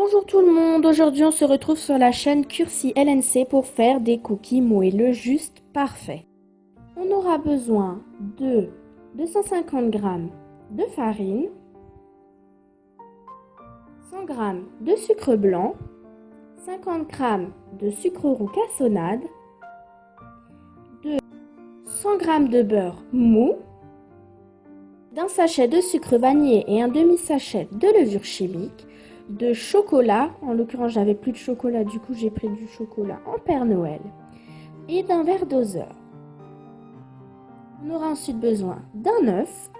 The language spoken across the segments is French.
Bonjour tout le monde, aujourd'hui on se retrouve sur la chaîne Cursi LNC pour faire des cookies moelleux juste parfaits. On aura besoin de 250 g de farine, 100 g de sucre blanc, 50 g de sucre roux cassonade, de 100 g de beurre mou, d'un sachet de sucre vanillé et un demi-sachet de levure chimique, de chocolat, en l'occurrence j'avais plus de chocolat, du coup j'ai pris du chocolat en Père Noël, et d'un verre doseur. On aura ensuite besoin d'un œuf,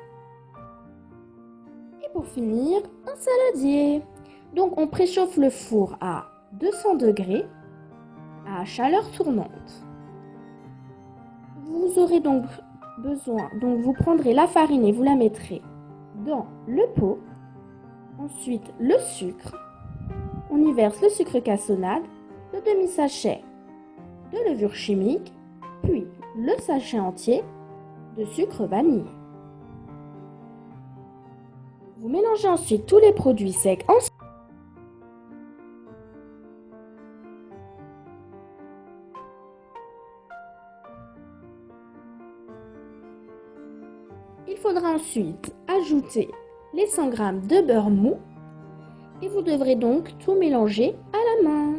et pour finir, un saladier. Donc on préchauffe le four à 200 degrés, à chaleur tournante. Vous aurez donc besoin, vous prendrez la farine et vous la mettrez dans le pot. Ensuite, le sucre. On y verse le sucre cassonade, le demi-sachet de levure chimique, puis le sachet entier de sucre vanillé. Vous mélangez ensuite tous les produits secs ensemble. Il faudra ensuite ajouter les 100 g de beurre mou et vous devrez donc tout mélanger à la main.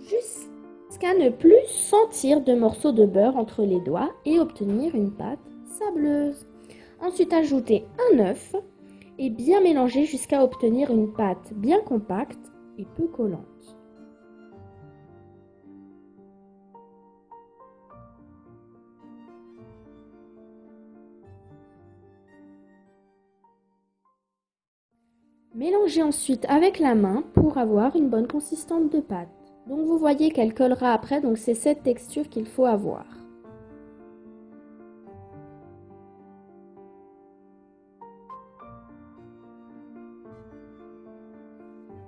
Jusqu'à ne plus sentir de morceaux de beurre entre les doigts et obtenir une pâte sableuse. Ensuite, ajoutez un œuf et bien mélanger jusqu'à obtenir une pâte bien compacte et peu collante. Mélangez ensuite avec la main pour avoir une bonne consistance de pâte. Donc vous voyez qu'elle collera après, donc c'est cette texture qu'il faut avoir.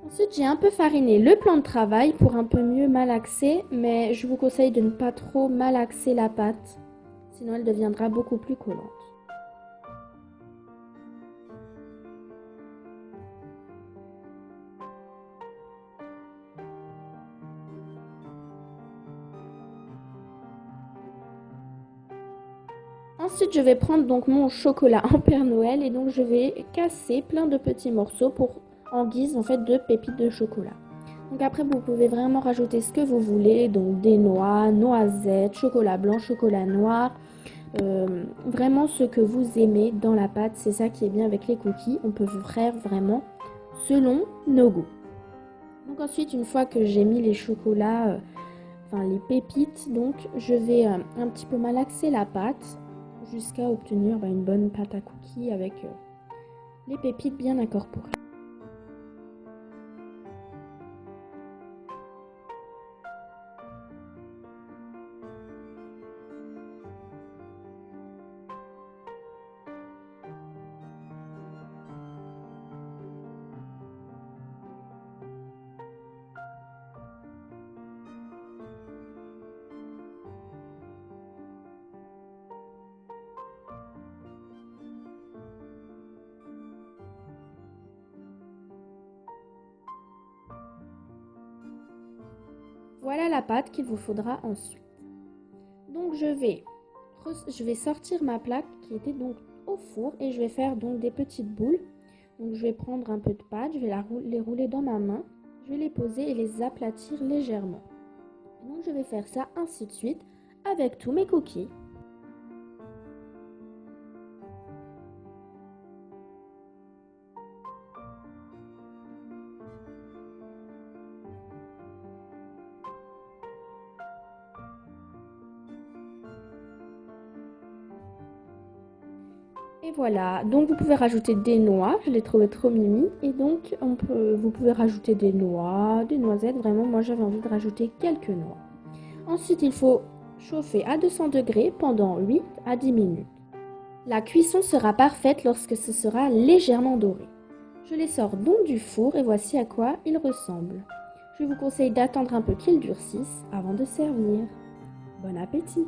Ensuite, j'ai un peu fariné le plan de travail pour un peu mieux malaxer, mais je vous conseille de ne pas trop malaxer la pâte, sinon elle deviendra beaucoup plus collante. Ensuite, je vais prendre donc mon chocolat en Père Noël et donc je vais casser plein de petits morceaux en guise en fait de pépites de chocolat. Donc après, vous pouvez vraiment rajouter ce que vous voulez, donc des noix, noisettes, chocolat blanc, chocolat noir, vraiment ce que vous aimez dans la pâte. C'est ça qui est bien avec les cookies, on peut vous faire vraiment selon nos goûts. Donc ensuite, une fois que j'ai mis les chocolats, les pépites, donc je vais un petit peu malaxer la pâte jusqu'à obtenir une bonne pâte à cookies avec les pépites bien incorporées. Voilà la pâte qu'il vous faudra ensuite. Donc je vais sortir ma plaque qui était donc au four et je vais faire donc des petites boules. Donc je vais prendre un peu de pâte, je vais les rouler dans ma main, je vais les poser et les aplatir légèrement. Donc je vais faire ça ainsi de suite avec tous mes cookies. Et voilà, donc vous pouvez rajouter des noix, je l'ai trouvé trop mimi, et donc vous pouvez rajouter des noix, des noisettes, vraiment moi j'avais envie de rajouter quelques noix. Ensuite il faut chauffer à 200 degrés pendant 8 à 10 minutes. La cuisson sera parfaite lorsque ce sera légèrement doré. Je les sors donc du four et voici à quoi ils ressemblent. Je vous conseille d'attendre un peu qu'ils durcissent avant de servir. Bon appétit!